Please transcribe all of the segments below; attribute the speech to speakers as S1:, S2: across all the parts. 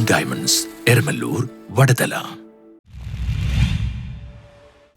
S1: Diamonds, Eramalloor, Vadathala.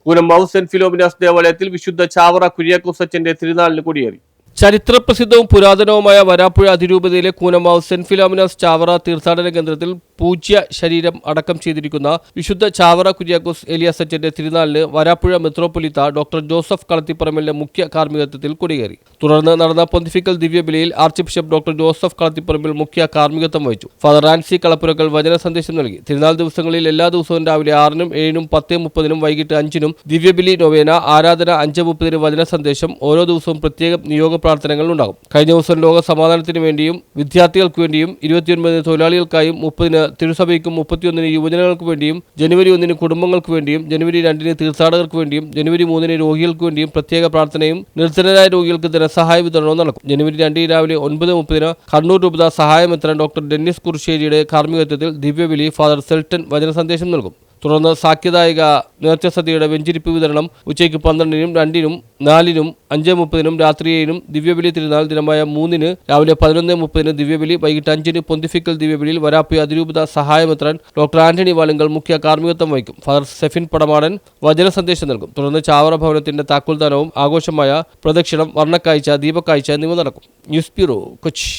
S2: Koonammavu saint Philomena's ദേവാലയത്തിൽ വിശുദ്ധ ചാവറ കുര്യാക്കോസ് അച്ഛന്റെ തിരുനാളിന് കൊടിയേറി. ചരിത്രപ്രസിദ്ധവും പുരാതനവുമായ വരാപ്പുഴ അതിരൂപതയിലെ കൂനമ്മാവ് സെന്റ് ഫിലോമിനാസ് ചാവറ തീർത്ഥാടന കേന്ദ്രത്തിൽ പൂജ്യ ശരീരം അടക്കം ചെയ്തിരിക്കുന്ന വിശുദ്ധ ചാവറ കുര്യാക്കോസ് ഏലിയാസ് അച്ഛന്റെ തിരുനാളിന് വരാപ്പുഴ മെത്രോപൊലിത്ത ഡോക്ടർ ജോസഫ് കളത്തിപ്പറമ്പിലിന്റെ മുഖ്യ കാർമ്മികത്വത്തിൽ കൊടിയേറി. തുടർന്ന് നടന്ന പൊന്തിഫിക്കൽ ദിവ്യബലിയിൽ archbishop doctor Joseph Kalathiparambil മുഖ്യ കാർമ്മികത്വം വഹിച്ചു. ഫാദർ റാൻസി കളപ്പുരക്കൽ വചന സന്ദേശം നൽകി. തിരുനാൾ ദിവസങ്ങളിൽ എല്ലാ ദിവസവും രാവിലെ 6-നും 7-നും 10:30-നും വൈകിട്ട് 5-നും ദിവ്യബലി നൊവേന, ആരാധന 5:30-ന് വചന സന്ദേശം. ഓരോ ദിവസവും പ്രത്യേക നിയോഗ പ്രാർത്ഥനകൾ ഉണ്ടാകും. കഴിഞ്ഞ ദിവസം ലോക സമാധാനത്തിന് വേണ്ടിയും വിദ്യാർത്ഥികൾക്ക് വേണ്ടിയും, 29-ന് തൊഴിലാളികൾക്കായും, 30-ന് തിരുസഭയ്ക്കും, 31-ന് യുവജനങ്ങൾക്ക് വേണ്ടിയും, ജനുവരി 1-ന് കുടുംബങ്ങൾക്ക് വേണ്ടിയും, ജനുവരി 2-ന് തീർത്ഥാടകർക്ക് വേണ്ടിയും, ജനുവരി 3-ന് രോഗികൾക്ക് വേണ്ടിയും പ്രത്യേക പ്രാർത്ഥനയും നിർധനരായ രോഗികൾക്ക് ധനസഹായ വിതരണവും നടക്കും. ജനുവരി 2 രാവിലെ 9:30-ന് കണ്ണൂർ രൂപത സഹായമെത്രാൻ ഡോക്ടർ ഡെന്നിസ് കുറുശ്ശേരിയുടെ കാർമ്മികത്വത്തിൽ ദിവ്യബലി ഫാദർ സെൽട്ടൻ വചന സന്ദേശം നൽകും. തുടർന്ന് സാഖ്യദായക നേർച്ചസദ്യയുടെ വെഞ്ചിരിപ്പ് വിതരണം ഉച്ചയ്ക്ക് 12-നും 2-നും 4-നും 5:30-നും രാത്രി 7-നും ദിവ്യബലി തിരുനാൾ ദിനമായ 3-ന് രാവിലെ 11:30-ന് ദിവ്യബലി, വൈകിട്ട് 5-ന് പൊന്തിഫിക്കൽ ദിവ്യബലിയിൽ വരാപ്പുഴ അതിരൂപത സഹായമെത്രാൻ ഡോക്ടർ ആന്റണി വാലങ്കൽ മുഖ്യ കാർമ്മികത്വം വഹിക്കും. ഫാദർ സെഫിൻ പടമാടൻ വചന സന്ദേശം നൽകും. തുടർന്ന് ചാവറ ഭവനത്തിന്റെ താക്കോൽദാനവും ആഘോഷമായ പ്രദക്ഷിണം, വർണ്ണക്കാഴ്ച, ദീപക്കാഴ്ച എന്നിവ നടക്കും. News bureau, Kochi.